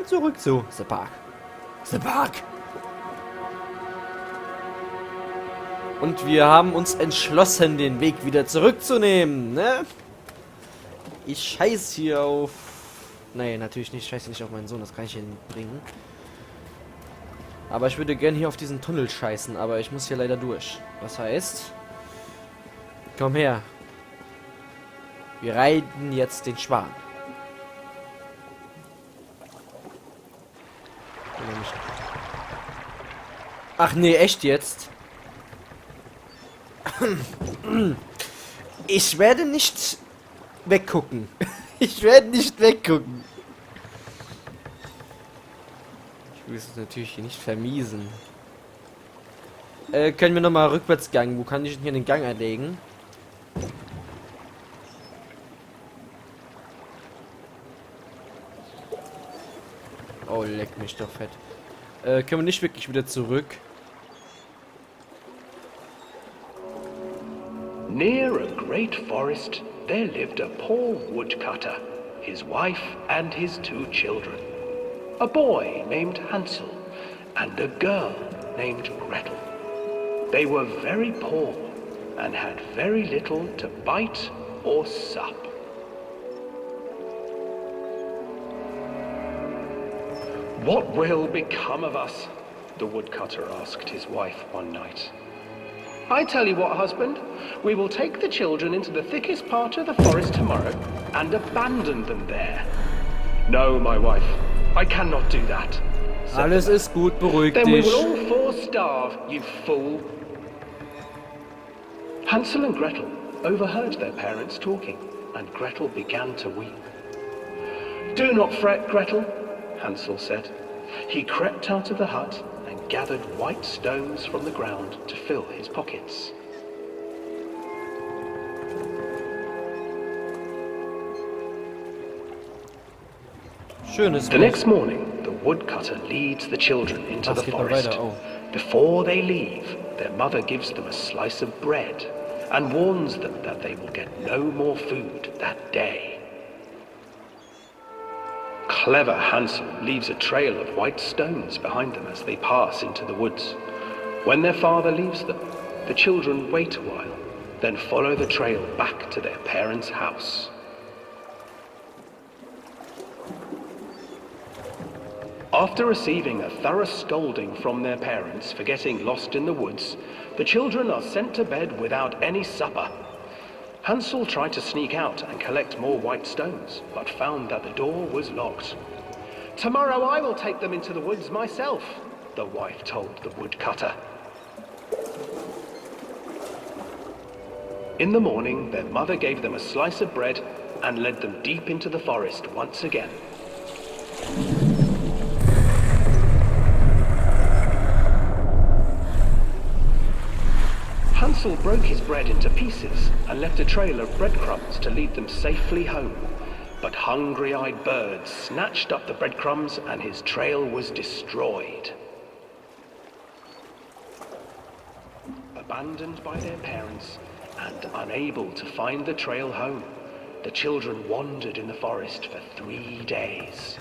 Und zurück zu The Park. The Park! Und wir haben uns entschlossen, den Weg wieder zurückzunehmen, ne? Ich scheiß hier auf... Nee, natürlich nicht. Ich scheiße nicht auf meinen Sohn, das kann ich hier nicht bringen. Aber ich würde gerne hier auf diesen Tunnel scheißen, aber ich muss hier leider durch. Was heißt... Komm her. Wir reiten jetzt den Schwan. Ach nee, echt jetzt? Ich werde nicht weggucken. Ich werde nicht weggucken. Ich will es natürlich hier nicht vermiesen. Können wir nochmal Rückwärtsgang? Wo kann ich denn hier den Gang erlegen? Oh, leck mich doch fett. Können wir nicht wirklich wieder zurück? Near a great forest, there lived a poor woodcutter, his wife and his 2 children. A boy named Hansel and a girl named Gretel. They were very poor and had very little to bite or sup. What will become of us? The woodcutter asked his wife one night. I tell you what, husband, we will take the children into the thickest part of the forest tomorrow and abandon them there. No, my wife, I cannot do that. Alles ist gut, beruhig dich. Then we will all 4 starve, you fool. Hansel and Gretel overheard their parents talking, and Gretel began to weep. Do not fret, Gretel, Hansel said. He crept out of the hut and gathered white stones from the ground to fill his pockets. Schönes The next morning, the woodcutter leads the children into the forest. Before they leave, their mother gives them a slice of bread and warns them that they will get no more food that day. Clever Hansel leaves a trail of white stones behind them as they pass into the woods. When their father leaves them, the children wait a while, then follow the trail back to their parents' house. After receiving a thorough scolding from their parents for getting lost in the woods, the children are sent to bed without any supper. Hansel tried to sneak out and collect more white stones, but found that the door was locked. Tomorrow I will take them into the woods myself, the wife told the woodcutter. In the morning, their mother gave them a slice of bread and led them deep into the forest once again. Hansel broke his bread into pieces and left a trail of breadcrumbs to lead them safely home. But hungry-eyed birds snatched up the breadcrumbs and his trail was destroyed. Abandoned by their parents and unable to find the trail home, the children wandered in the forest for 3 days.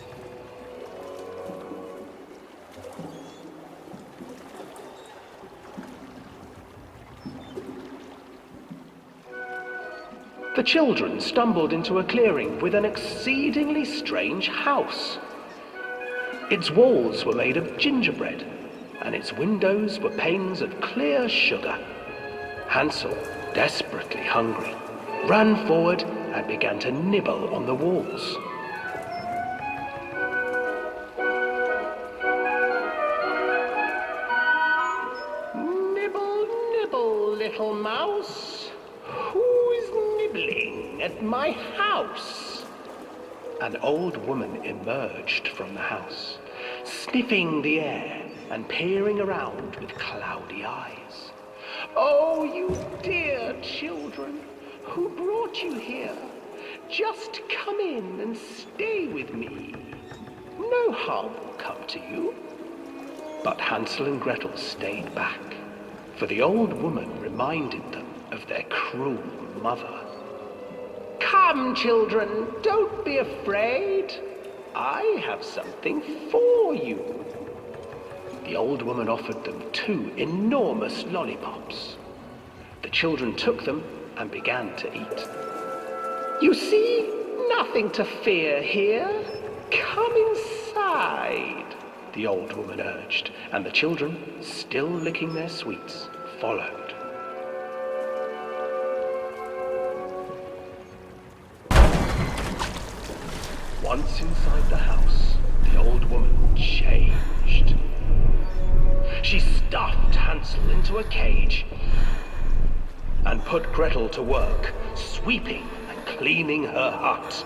The children stumbled into a clearing with an exceedingly strange house. Its walls were made of gingerbread, and its windows were panes of clear sugar. Hansel, desperately hungry, ran forward and began to nibble on the walls. Nibble, nibble, little mouse. Who's nibbling at my house? An old woman emerged from the house, sniffing the air and peering around with cloudy eyes. Oh, you dear children, who brought you here? Just come in and stay with me. No harm will come to you. But Hansel and Gretel stayed back, for the old woman reminded them of their cruel mother. Come, children, don't be afraid. I have something for you. The old woman offered them 2 enormous lollipops. The children took them and began to eat. You see, nothing to fear here. Come inside, the old woman urged, and the children, still licking their sweets, followed. Once inside the house, the old woman changed. She stuffed Hansel into a cage and put Gretel to work, sweeping and cleaning her hut.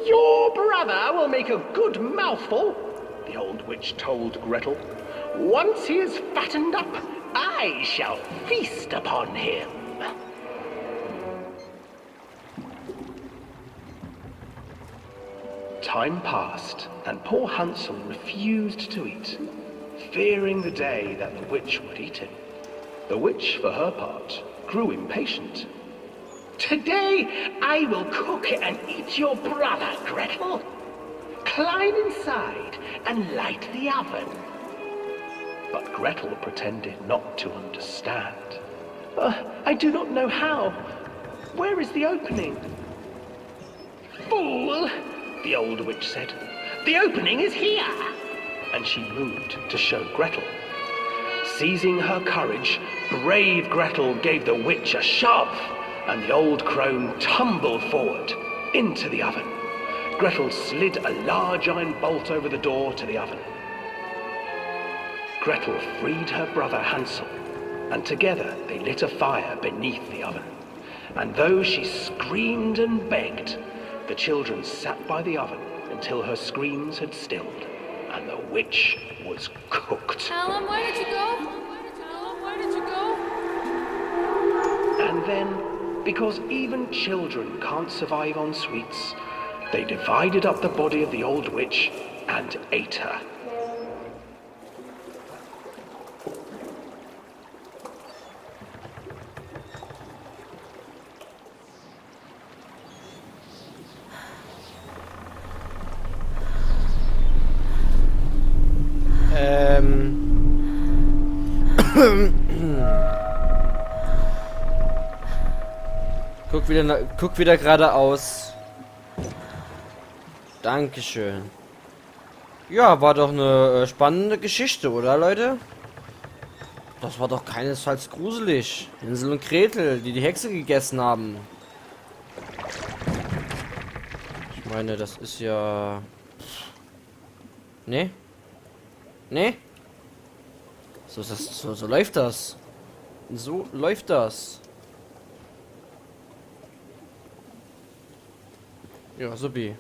Your brother will make a good mouthful, the old witch told Gretel. Once he is fattened up, I shall feast upon him. Time passed, and poor Hansel refused to eat, fearing the day that the witch would eat him. The witch, for her part, grew impatient. Today I will cook and eat your brother, Gretel. Climb inside and light the oven. But Gretel pretended not to understand. I do not know how. Where is the opening? Fool, the old witch said. The opening is here. And she moved to show Gretel. Seizing her courage, brave Gretel gave the witch a shove, and the old crone tumbled forward into the oven. Gretel slid a large iron bolt over the door to the oven. Gretel freed her brother Hansel, and together they lit a fire beneath the oven. And though she screamed and begged, the children sat by the oven until her screams had stilled, and the witch was cooked. Callum, where did you go? Callum, where did you go? And then, because even children can't survive on sweets, they divided up the body of the old witch and ate her. Guck wieder geradeaus. Dankeschön. Ja, war doch eine spannende Geschichte, oder Leute? Das war doch keinesfalls gruselig. Hänsel und Gretel, die die Hexe gegessen haben. Ich meine, das ist ja... Nee? Nee? So läuft das. So läuft das. Ja, supi.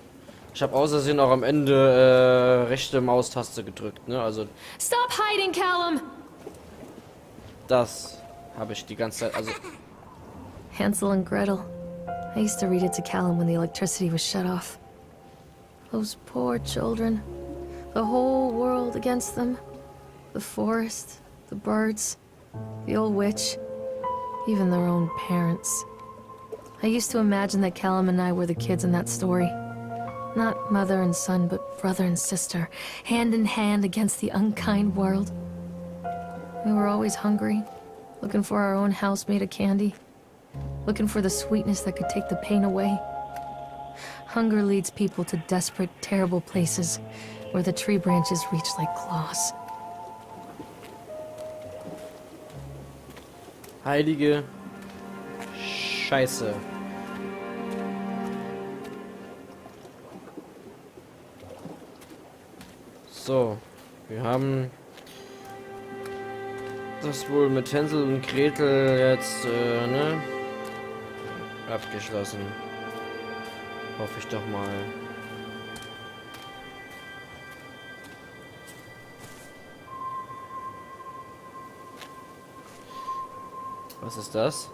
Ich habe außersehen auch am Ende rechte Maustaste gedrückt, ne? Also Stop hiding, Callum! das habe ich die ganze Zeit, also Hansel and Gretel. I used to read it to Callum when the electricity was shut off. Those poor children. The whole world against them. The forest, the birds, the old witch, even their own parents. I used to imagine that Callum and I were the kids in that story. Not mother and son, but brother and sister, hand in hand against the unkind world. We were always hungry, looking for our own house made of candy, looking for the sweetness that could take the pain away. Hunger leads people to desperate, terrible places where the tree branches reach like claws. heilige Scheiße. So, wir haben das wohl mit Hänsel und Gretel jetzt, ne? Abgeschlossen. Hoffe ich doch mal. Was ist das?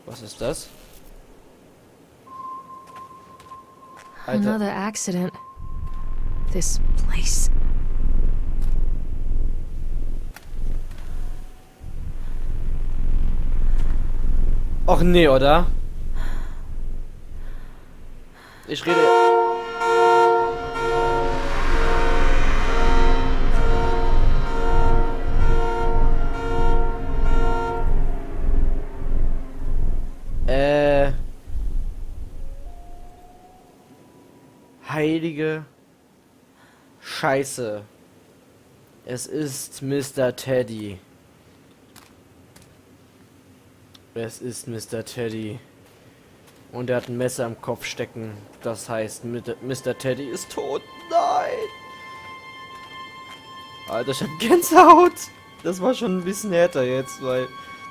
Was ist das? Alter. Another accident. This place. Och nee, oder? Ich rede... Heilige Scheiße. Es ist Mr. Teddy. Es ist Mr. Teddy. Und er hat ein Messer im Kopf stecken. Das heißt, Mr. Teddy ist tot. Nein! Alter, ich hab Gänsehaut. Das war schon ein bisschen härter jetzt, weil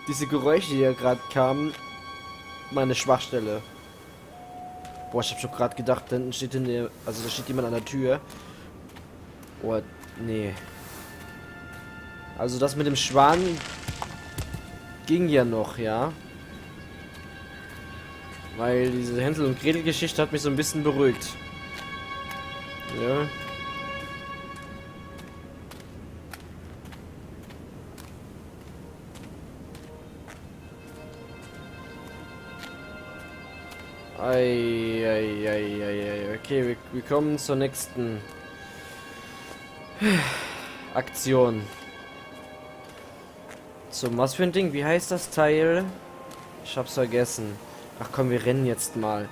diese Geräusche, die ja gerade kamen, meine Schwachstelle. Boah, ich hab schon gerade gedacht, dann steht da steht jemand an der Tür. Oh, nee. Also das mit dem Schwan ging ja noch, ja. Weil diese Hänsel- und Gretel-Geschichte hat mich so ein bisschen beruhigt. Ja. Okay, wir kommen zur nächsten Aktion. Zum was für ein Ding? Wie heißt das Teil? Ich hab's vergessen. Ach komm, wir rennen jetzt mal.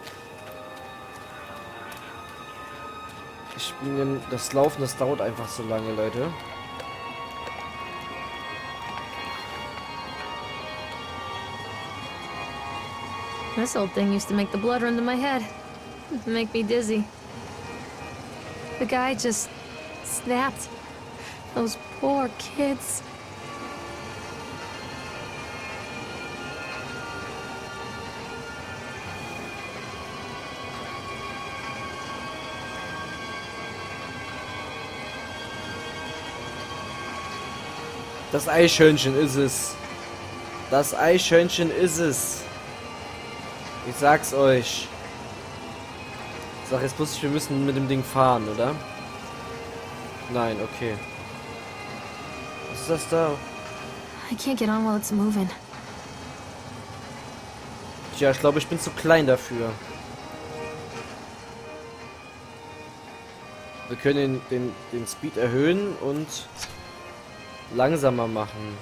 Das Laufen, das dauert einfach so lange, Leute. This old thing used to make the blood run to my head. Make me dizzy. The guy just snapped. Those poor kids. Das Eichhörnchen ist es. Das Eichhörnchen ist es. Ich sag's euch. Ich sag jetzt bloß, wir müssen mit dem Ding fahren, oder? Nein, okay. Was ist das da? I can't get on while it's moving. Tja, ich glaube, ich bin zu klein dafür. Wir können den Speed erhöhen und langsamer machen.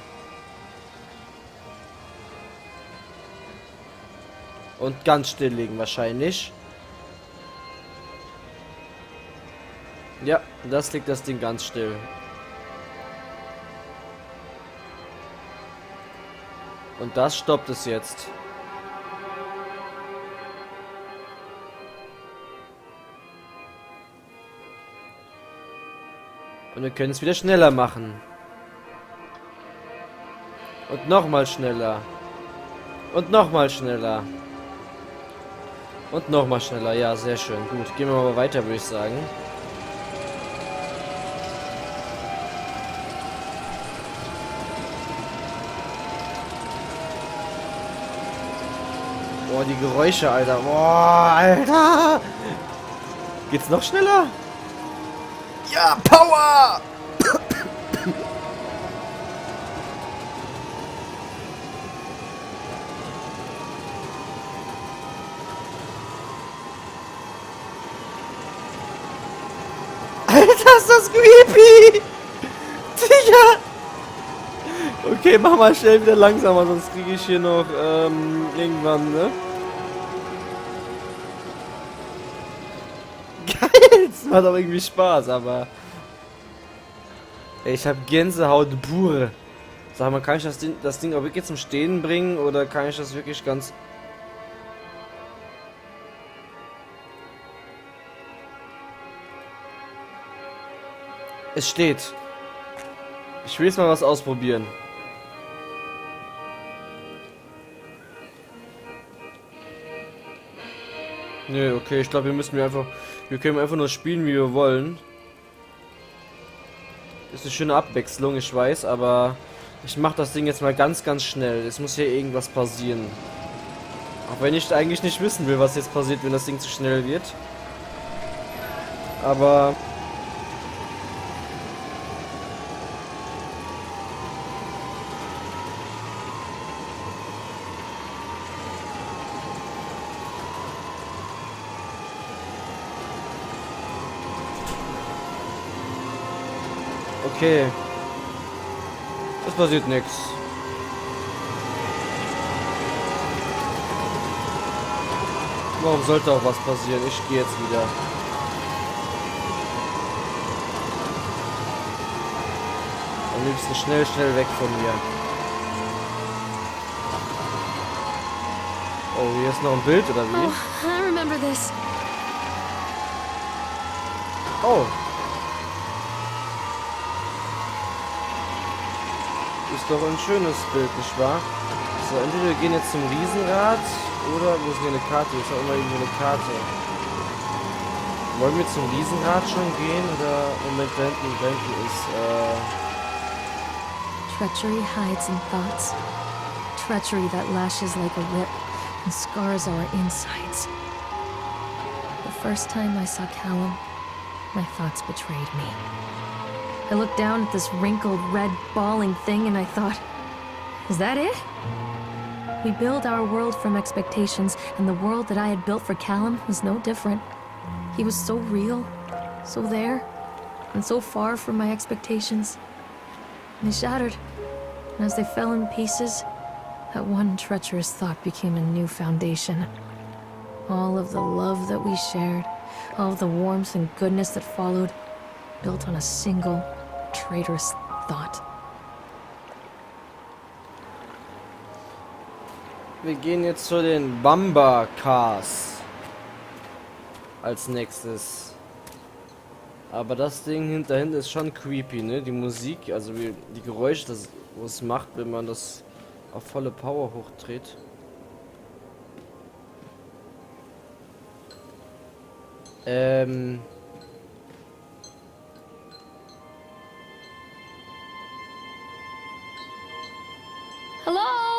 Und ganz stilllegen wahrscheinlich. Ja, das legt das Ding ganz still. Und das stoppt es jetzt. Und wir können es wieder schneller machen. Und nochmal schneller. Und nochmal schneller. Und nochmal schneller. Ja, sehr schön. Gut, gehen wir mal weiter, würde ich sagen. Boah, die Geräusche, Alter. Boah, Alter. Geht's noch schneller? Ja, Power! Alter, ist das creepy! Digga! Okay, mach mal schnell wieder langsamer, sonst kriege ich hier noch irgendwann, ne? Geil! Es macht aber irgendwie Spaß, aber... Ey, ich hab Gänsehaut pur. Sag mal, kann ich das Ding auch wirklich zum Stehen bringen oder kann ich das wirklich ganz... Es steht. Ich will jetzt mal was ausprobieren. Nö, okay, ich glaube, wir können einfach nur spielen, wie wir wollen. Ist eine schöne Abwechslung, ich weiß, aber ich mache das Ding jetzt mal ganz, ganz schnell. Es muss hier irgendwas passieren. Auch wenn ich eigentlich nicht wissen will, was jetzt passiert, wenn das Ding zu schnell wird. Aber... Okay. Es passiert nichts. Warum sollte auch was passieren? Ich gehe jetzt wieder. Am liebsten schnell, schnell weg von mir. Oh, hier ist noch ein Bild, oder wie? Oh, I remember this. Oh. Ist doch ein schönes Bild, nicht wahr? So, entweder wir gehen jetzt zum Riesenrad oder wo ist hier eine Karte? Ist auch immer irgendwo eine Karte. Wollen wir zum Riesenrad schon gehen oder Moment, da hinten ist Treachery hides in thoughts. Treachery that lashes like a whip and scars our insides. The first time I saw Callum, my thoughts betrayed me. I looked down at this wrinkled, red, bawling thing and I thought, is that it? We build our world from expectations, and the world that I had built for Callum was no different. He was so real, so there, and so far from my expectations. And they shattered, and as they fell in pieces, that one treacherous thought became a new foundation. All of the love that we shared, all of the warmth and goodness that followed, built on a single, traitorous thought. wir gehen jetzt zu den Bamba Cars. Als nächstes. Aber das Ding dahinter ist schon creepy, ne? Die Musik, also wie die Geräusche, das was macht, wenn man das auf volle Power hochdreht. Hello?